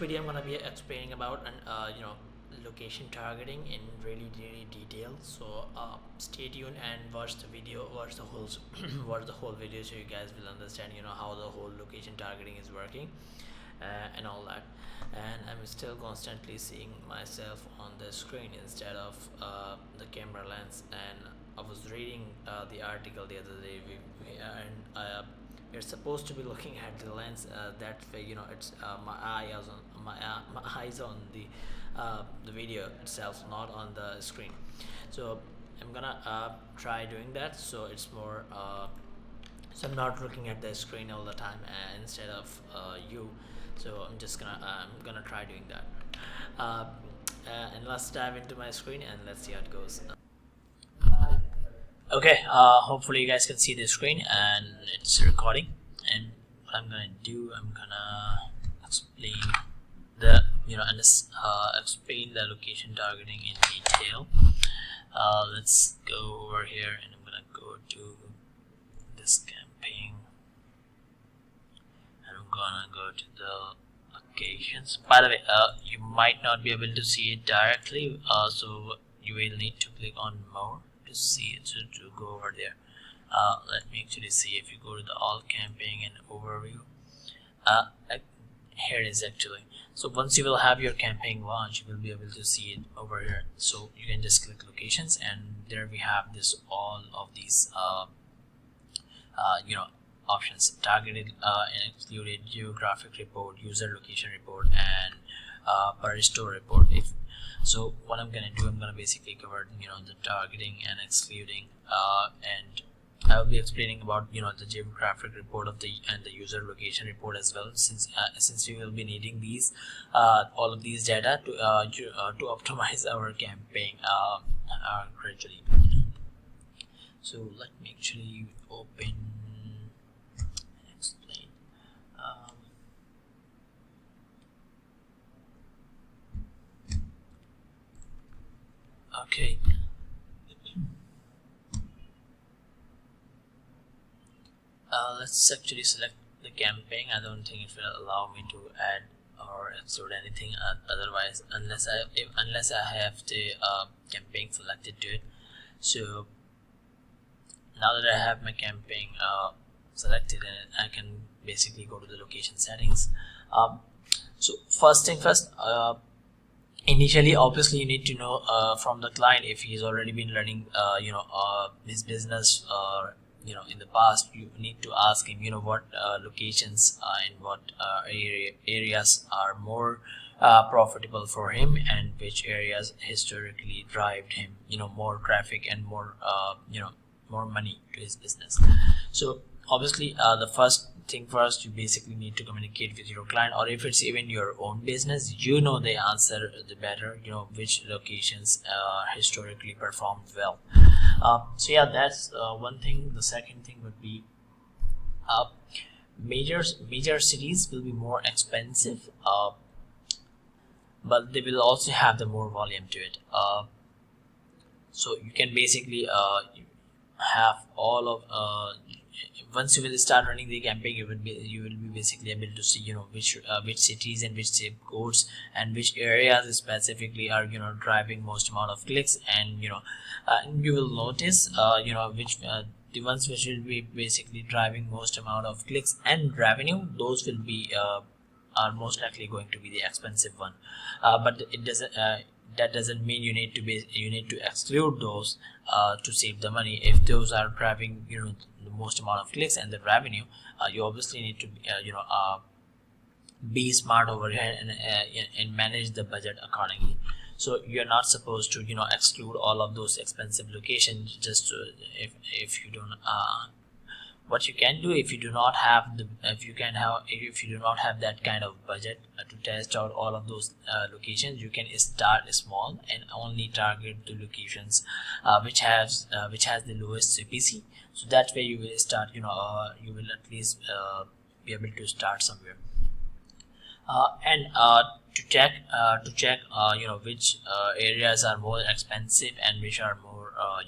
video I'm gonna be explaining about location targeting in really detail. So stay tuned and watch the video, watch the whole watch the whole video, so you guys will understand how the whole location targeting is working and all that. And I'm still constantly seeing myself on the screen instead of the camera lens. And I was reading the article the other day, you're supposed to be looking at the lens that way. It's my eyes on the video itself, not on the screen. So I'm gonna try doing that, so it's more so I'm not looking at the screen all the time instead of you. So I'm gonna try doing that. And let's dive into my screen and let's see how it goes. Okay, hopefully you guys can see the screen and it's recording. And what I'm gonna do, I'm gonna explain the explain the location targeting in detail. Let's go over here and I'm gonna go to this campaign and I'm gonna go to the locations. By the way, you might not be able to see it directly, so you will need to click on more to see it, to go over there. Let me actually see. If you go to the all campaign and overview, here it is actually. So once you will have your campaign launched, you will be able to see it over here. So you can just click locations and there we have this all of these options: targeted and excluded, geographic report, user location report, and per store report. So what I'm gonna do, I'm gonna basically cover the targeting and excluding, and I'll be explaining about the geographic report of the user location report as well, since we will be needing these all of these data to optimize our campaign gradually. So let me actually open and explain. Okay. Let's actually select the campaign. I don't think it will allow me to add or exclude anything otherwise, unless I have the campaign selected to it. So now that I have my campaign selected, and I can basically go to the location settings. So first thing first, initially obviously you need to know from the client if he's already been running his business, or in the past. You need to ask him what locations and what areas are more profitable for him, and which areas historically drive him more traffic and more more money to his business. So obviously the first thing first, you basically need to communicate with your client, or if it's even your own business, the answer the better, which locations historically performed well. So yeah, that's one thing. The second thing would be major cities will be more expensive, but they will also have the more volume to it. So you can basically have all of once you will start running the campaign, you will be basically able to see which cities and which zip codes and which areas specifically are driving most amount of clicks, and you will notice which the ones which will be basically driving most amount of clicks and revenue, those will be are most likely going to be the expensive one. But it doesn't that doesn't mean you need to exclude those to save the money. If those are driving the most amount of clicks and the revenue, you obviously need to be smart over here and manage the budget accordingly. So you're not supposed to exclude all of those expensive locations just to, if you don't what you can do, if you do not have that kind of budget to test out all of those locations, you can start small and only target the locations which has the lowest CPC. So that way you will start you will at least be able to start somewhere. And to check which areas are more expensive and which are more are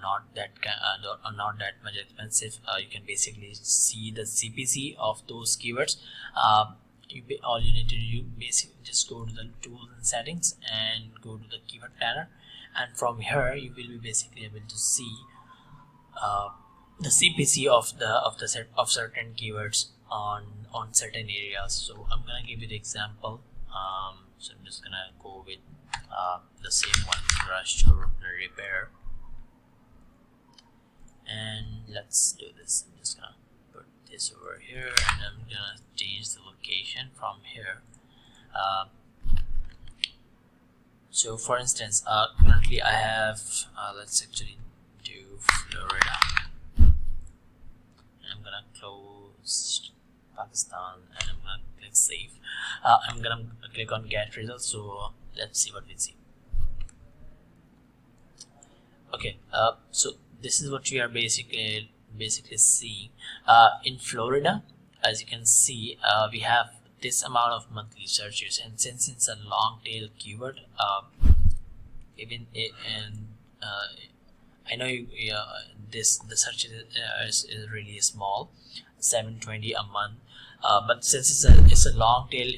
not that much expensive, you can basically see the CPC of those keywords all you need to do, basically just go to the tools and settings and go to the keyword planner, and from here you will be basically able to see the CPC of certain keywords on certain areas. So I'm gonna give you the example. So I'm just gonna go with the same one, brush or repair, and let's do this. I'm just gonna put this over here, and I'm gonna change the location from here. So for instance, currently I have let's actually do Florida. I'm gonna close Pakistan and I'm gonna click save. I'm gonna click on get results. So let's see what we see. Okay, so this is what we are basically seeing. In Florida, as you can see, we have this amount of monthly searches, and since it's a long tail keyword, even it, and I know the search is really small, 720 a month, but since it's a long tail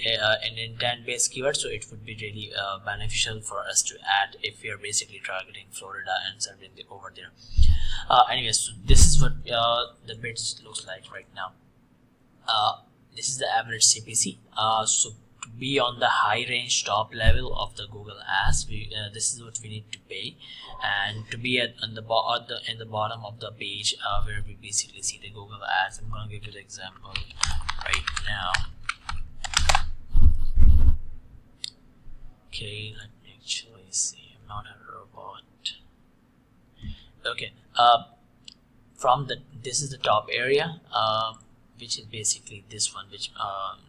and intent based keyword, so it would be really beneficial for us to add if we are basically targeting Florida and serving over there. Anyways, so this is what the bids looks like right now. This is the average CPC. So to be on the high range top level of the Google Ads, this is what we need to pay, and to be in the bottom of the page where we basically see the Google Ads. I'm going to give you the example right now. Okay, let me actually see. I'm not a robot. Okay, from this is the top area, which is basically this one, which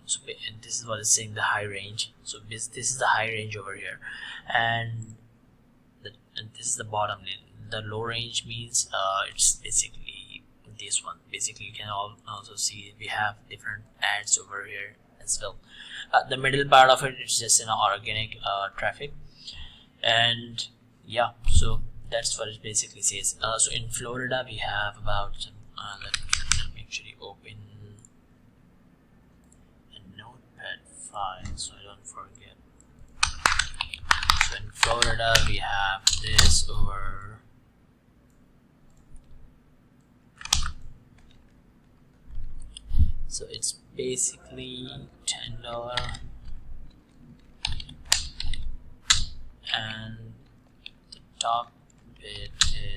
so this is what is saying the high range. So this is the high range over here, and this is the bottom. The low range means it's basically this one. Basically, you can also see we have different ads over here as well. The middle part of it is just organic traffic, and yeah, so that's what it basically says. So in Florida we have about let me actually open a notepad file so I don't forget. So in Florida we have this over so it's basically $10, and the top bid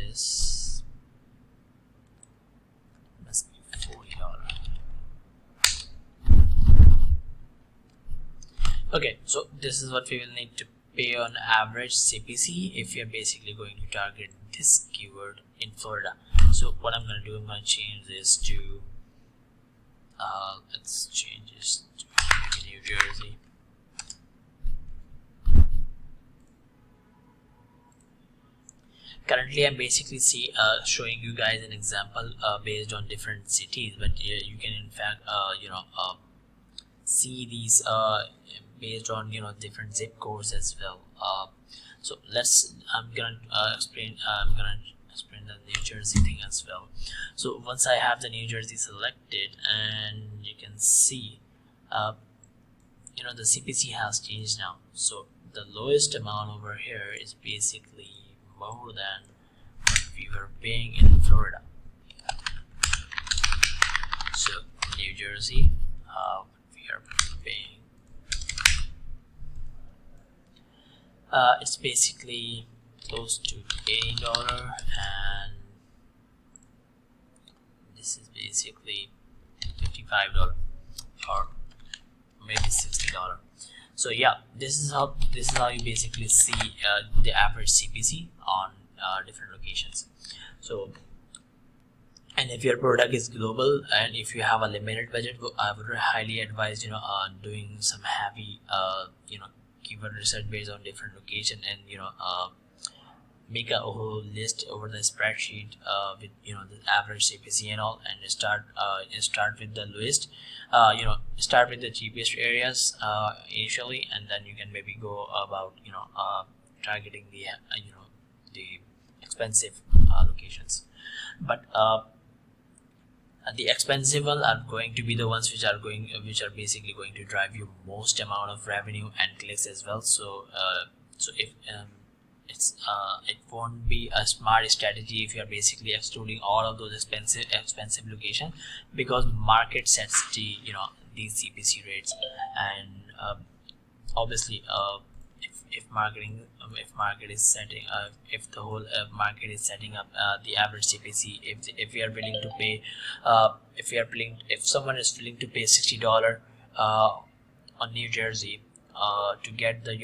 is must be $40. Okay, so this is what we will need to pay on average CPC if you're basically going to target this keyword in Florida. So what I'm going to do, I'm going to change this to let's change this to New Jersey. Currently I'm basically showing you guys an example based on different cities, but you can in fact see these based on different zip codes as well. So I'm gonna explain the New Jersey thing as well. So once I have the New Jersey selected, and you can see the CPC has changed now. So the lowest amount over here is basically more than what we were paying in Florida. So New Jersey, we are paying it's basically close to $80, and this is basically $55 or maybe $60. So yeah, this is how you basically see the average CPC on different locations. So, and if your product is global and if you have a limited budget, I would highly advise doing some heavy keyword research based on different location, and make a whole list over the spreadsheet with the average CPC and all, and start with the lowest. Start with the cheapest areas initially, and then you can maybe go about targeting the the expensive locations. But The expensive ones are going to be the ones which are basically going to drive you most amount of revenue and clicks as well. So if it won't be a smart strategy if you are basically excluding all of those expensive locations, because market sets the these CPC rates. And obviously if market is setting if the whole market is setting up the average CPC, if we are willing to pay if someone is willing to pay $60 on New Jersey to get the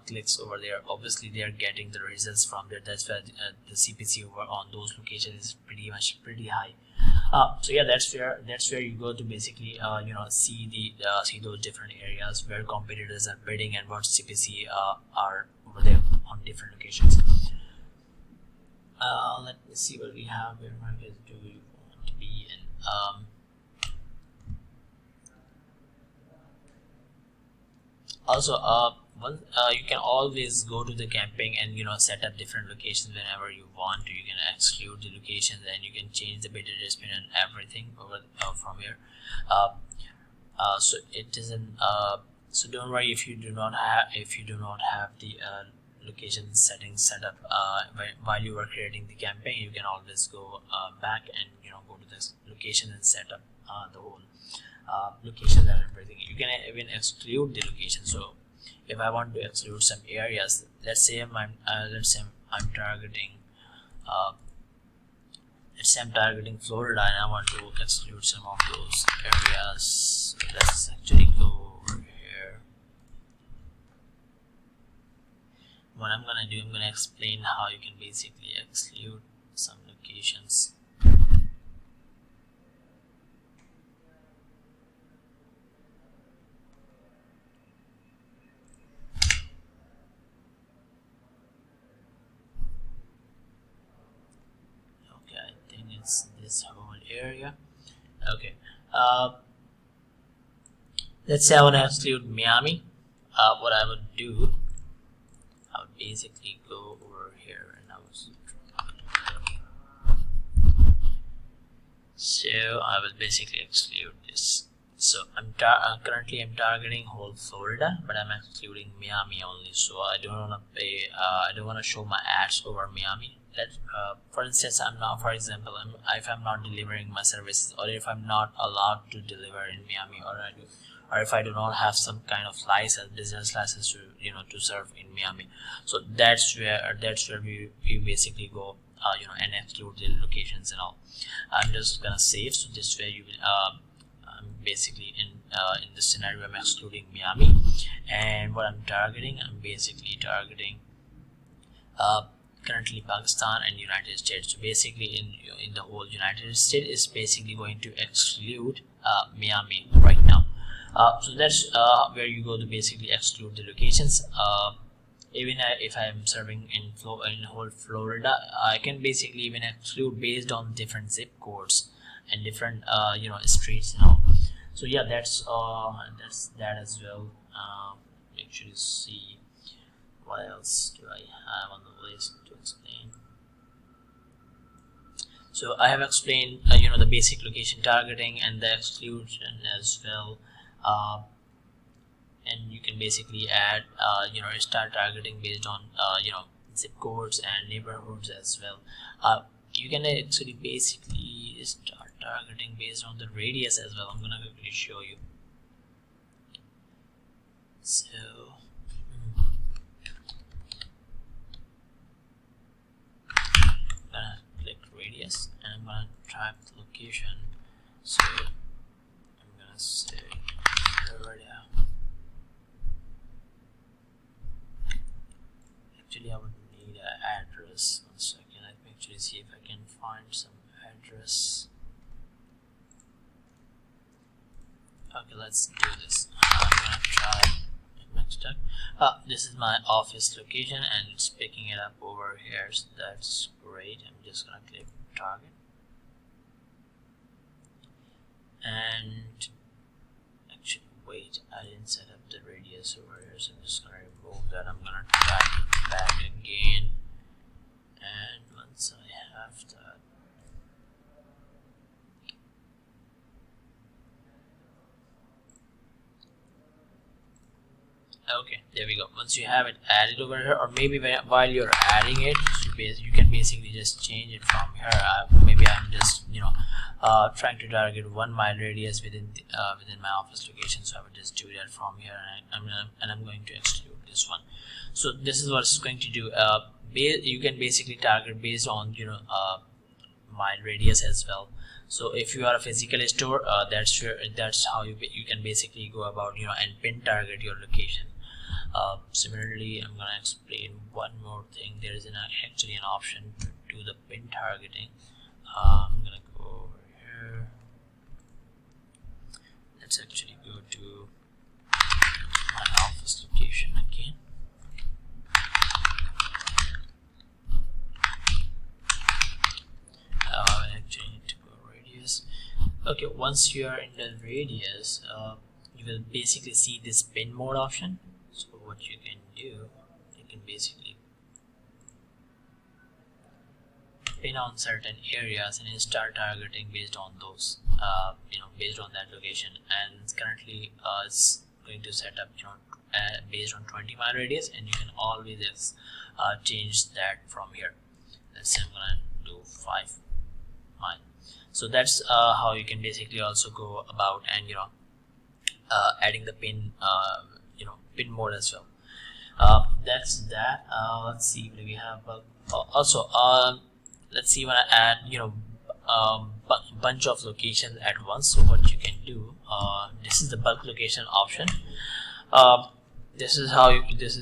clicks over there, obviously they are getting the results from there. That's why the CPC over on those locations is pretty high. So yeah, that's where you go to basically see those different areas where competitors are bidding and what CPC are over there on different locations. Let me see what we have. Where market do we want to be in? Also, you can always go to the camping and set up different locations whenever you want to. You can exclude the locations and you can change the bid adjustment and everything over from here. So it isn't. So don't worry if you do not have the location settings set up while you are creating the campaign. You can always go back and go to this location and set up the whole locations and everything. You can even exclude the location. So if I want to exclude some areas, let's say I'm targeting Florida and I want to exclude some of those areas. Let's actually go over here. What I'm gonna do, I'm gonna explain how you can basically exclude some locations. This whole area. Okay, let's say I want to exclude Miami. What I would do, I would basically go over here and so I will basically exclude this. So currently I'm targeting whole Florida, but I'm excluding Miami only. So I don't want to pay. I don't want to show my ads over Miami. For instance, if I'm not delivering my services, or if I'm not allowed to deliver in Miami, or if I do not have some kind of business license to serve in Miami. So that's where we basically go and exclude the locations and all. I'm just gonna save. So this way you will basically in this scenario I'm excluding Miami, and what I'm basically targeting currently Pakistan and United States. So basically in the whole United States is basically going to exclude Miami right now. So that's where you go to basically exclude the locations. Even if I am serving in whole Florida, I can basically even exclude based on different zip codes and different streets now. So yeah, that's that as well. Actually see what else do I have on the list to explain. So I have explained the basic location targeting and the exclusion as well, and you can basically add start targeting based on zip codes and neighborhoods as well. You can actually basically start targeting based on the radius as well. I'm gonna quickly show you. So I'm gonna click radius and I'm gonna type the location. So I'm gonna say Florida. Actually, I would need an address. 1 second. Let me actually see if I can find some address. Okay, let's do this. I'm gonna try it. This is my office location and it's picking it up over here, so that's great. I'm just gonna click target, and actually wait, I didn't set up the radius over here, so I'm just gonna remove that. I'm gonna try it back again, and once I have that, Okay, there we go. Once you have it added over here, or maybe while you're adding it, you can basically just change it from here. Maybe I'm just trying to target 1 mile radius within my office location, so I would just do that from here, and I'm going to exclude this one. So this is what it's going to do. You can basically target based on mile radius as well. So if you are a physical store, that's how you can basically go about and pin target your location. Similarly, I'm gonna explain one more thing. There is actually an option to do the pin targeting. I'm gonna go over here. Let's actually go to my office location again. I actually need to go radius. Okay, once you are in the radius, you will basically see this pin mode option. So what you can do, you can basically pin on certain areas and start targeting based on those, based on that location. And currently, it's going to set up, based on 20 mile radius, and you can always change that from here. Let's say I'm gonna do 5 mile. So that's how you can basically also go about and adding the pin pin mode as well. That's that. Let's see what we have. Also, let's see when I add bunch of locations at once. So what you can do, this is the bulk location option. This is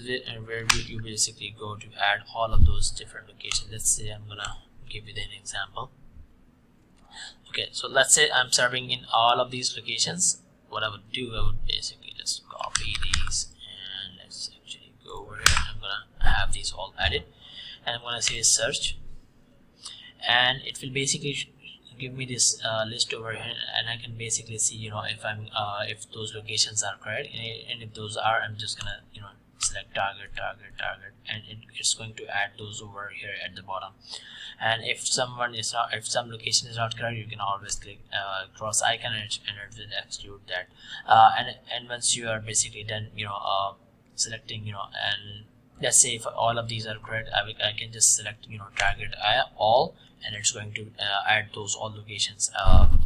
it, and where you basically go to add all of those different locations. Let's say I'm gonna give you an example. Okay, so let's say I'm serving in all of these locations. What I would do, I would basically just copy these, and let's actually go over here. I'm gonna have these all added, and I'm gonna say search, and it will basically give me this list over here, and I can basically see if those locations are correct, and if those are, I'm just gonna select target, and it's going to add those over here at the bottom. And if some location is not correct, you can always click cross icon and it will exclude that. And once you are basically done selecting and let's say if all of these are correct, I can just select target all, and it's going to add those all locations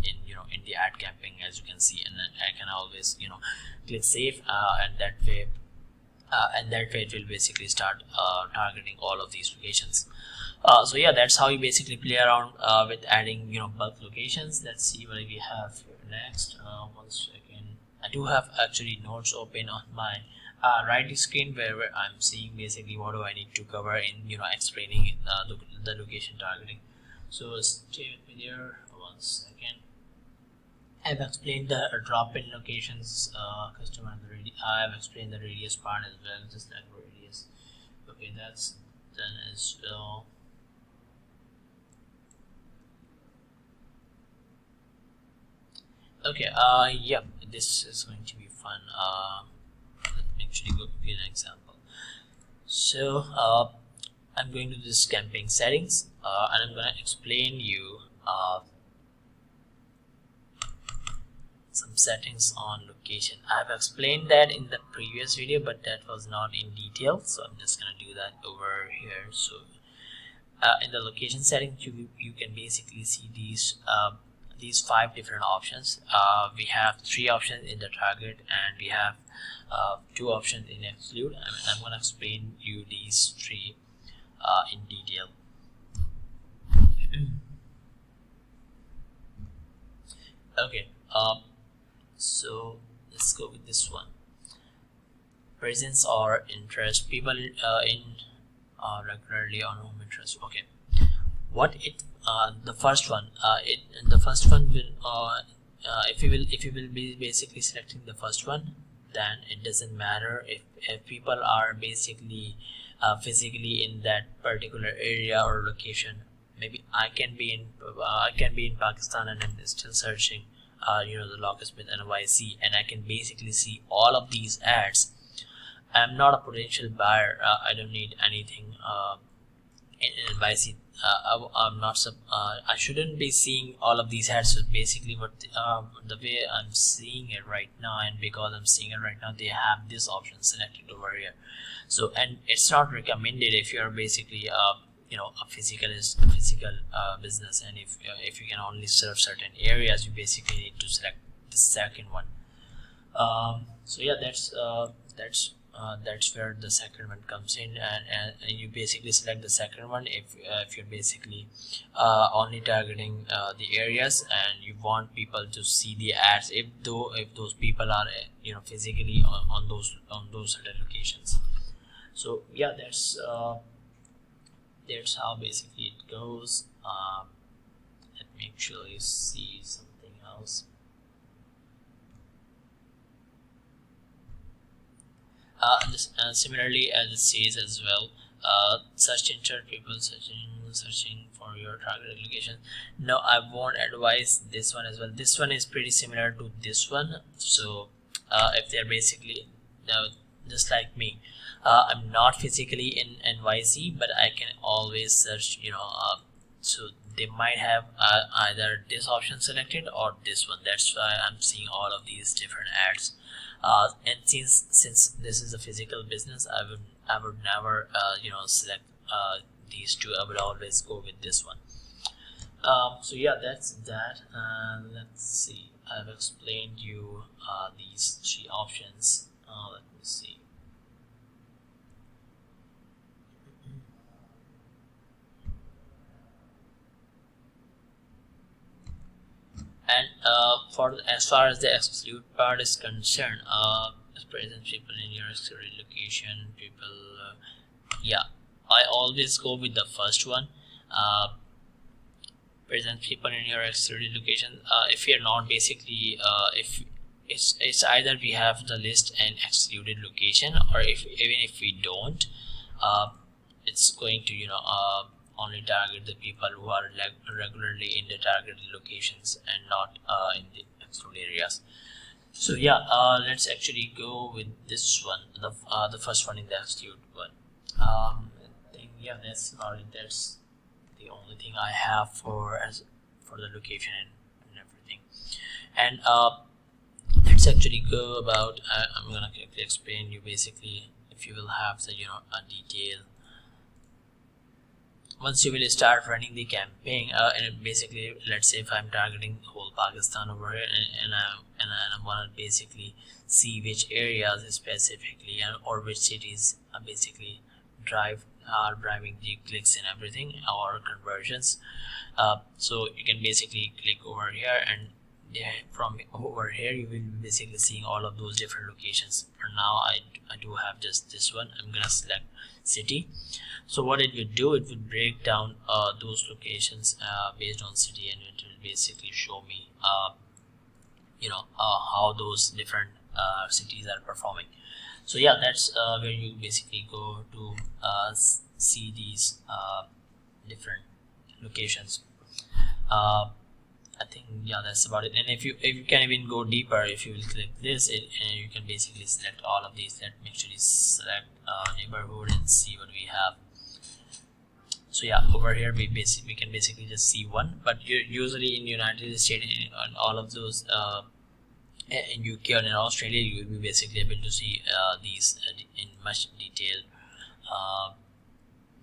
in the ad camping, as you can see. And then I can always click save, and that way it will basically start targeting all of these locations. So yeah, that's how you basically play around with adding bulk locations. Let's see what we have here next. One second. I do have actually notes open on my right screen where I'm seeing basically what do I need to cover in explaining the location targeting. So stay with me there. One second. I've explained the drop-in locations, customer and the radius. I've explained the radius part as well, just like radius. Okay, that's done as well. Okay, yep, this is going to be fun. Let me actually go give you an example. So, I'm going to this campaign settings, and I'm going to explain you some settings on location. I've explained that in the previous video, but that was not in detail, so I'm just going to do that over here. So, in the location settings, you can basically see these 5 different options. We have 3 options in the target, and we have 2 options in exclude. I'm going to explain you these 3 in detail. Okay, so let's go with this one. Presence or interest, people in regularly on home interest. Okay, what it the first one will if you will be basically selecting the first one, then it doesn't matter if people are basically physically in that particular area or location. Maybe I can be in Pakistan and I'm still searching the locksmith NYC, and I can basically see all of these ads. I'm not a potential buyer. I don't need anything in NYC. I'm not I shouldn't be seeing all of these ads. So basically what the way I'm seeing it right now, and because I'm seeing it right now, they have this option selected over here. So, and it's not recommended if you're basically a physical business, and if you can only serve certain areas, you basically need to select the second one. So yeah, that's where the second one comes in, and you basically select the second one if you're basically only targeting the areas, and you want people to see the ads if those people are physically on those certain locations. So yeah, that's how basically it goes. Let me actually see something else. Similarly, as it says as well, search engine people searching for your targeted location. No, I won't advise this one as well. This one is pretty similar to this one. So if they're basically just like me, I'm not physically in NYC, but I can always search, so they might have either this option selected or this one. That's why I'm seeing all of these different ads. And since this is a physical business, I would never select these two. I would always go with this one. So yeah, that's that. Let's see, I've explained you these three options. Let me see. And as far as the exclude part is concerned, present people in your excluded location, yeah, I always go with the first one. Present people in your excluded location. If you're not basically if it's either we have the list and excluded location, or even if we don't, it's going to only target the people who are regularly in the targeted locations and not in the excluded areas. So yeah, let's actually go with this one, the first one in the exclude one. I think yeah, that's about it. That's the only thing I have for the location and everything. And let's actually go about. I'm gonna quickly explain you basically if you will have the a detail. Once you will start running the campaign, and basically, let's say if I'm targeting whole Pakistan over here, and I want to basically see which areas specifically or which cities basically are driving the clicks and everything or conversions. So you can basically click over here, and from over here you will be basically seeing all of those different locations. For now, I do have just this one. I'm gonna select city. So what it would do, it would break down those locations based on city, and it will basically show me how those different cities are performing. So yeah, that's where you basically go to see these different locations. I think yeah, that's about it. And if you can even go deeper, if you will click this, you can basically select all of these. Let me actually select neighborhood and see what we have. So yeah, over here we can basically just see one, but usually in United States and all of those in UK and in Australia, you will be basically able to see these in much detail.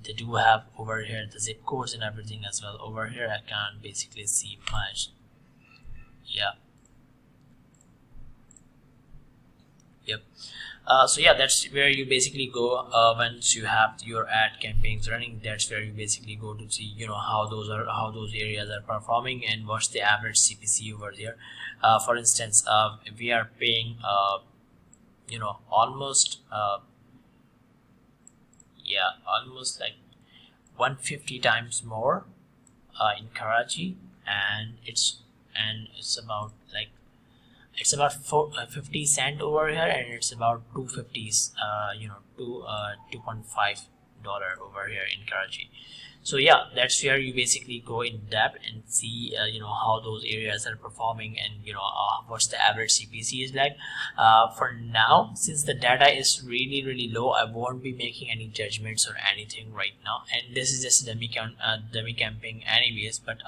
They do have over here the zip codes and everything as well. Over here I can't basically see much. Yeah. Yep. So yeah, that's where you basically go once you have your ad campaigns running. That's where you basically go to see how those areas are performing and what's the average CPC over there. For instance, we are paying almost almost like 150 times more in Karachi, and it's about like 50 cent over here, and it's about 2.5 over here in Karachi. So yeah, that's where you basically go in depth and see how those areas are performing, and what's the average CPC is like. For now, since the data is really low, I won't be making any judgments or anything right now, and this is just dummy camping anyways. But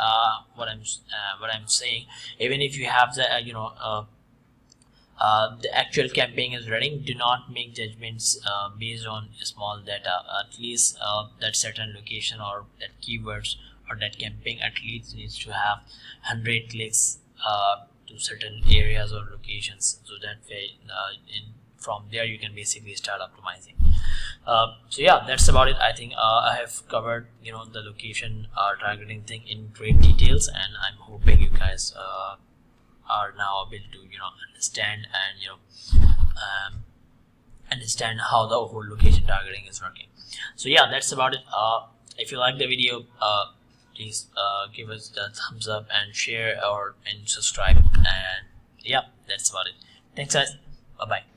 what I'm saying, even if you have the the actual campaign is running, do not make judgments based on small data. At least that certain location or that keywords or that campaign at least needs to have 100 clicks to certain areas or locations, so that way from there you can basically start optimizing. So yeah, that's about it. I think I have covered the location targeting thing in great details, and I'm hoping you guys are now able to understand and understand how the whole location targeting is working. So yeah, that's about it. If you like the video, please give us the thumbs up and share and subscribe, and yeah, that's about it. Thanks guys, bye bye.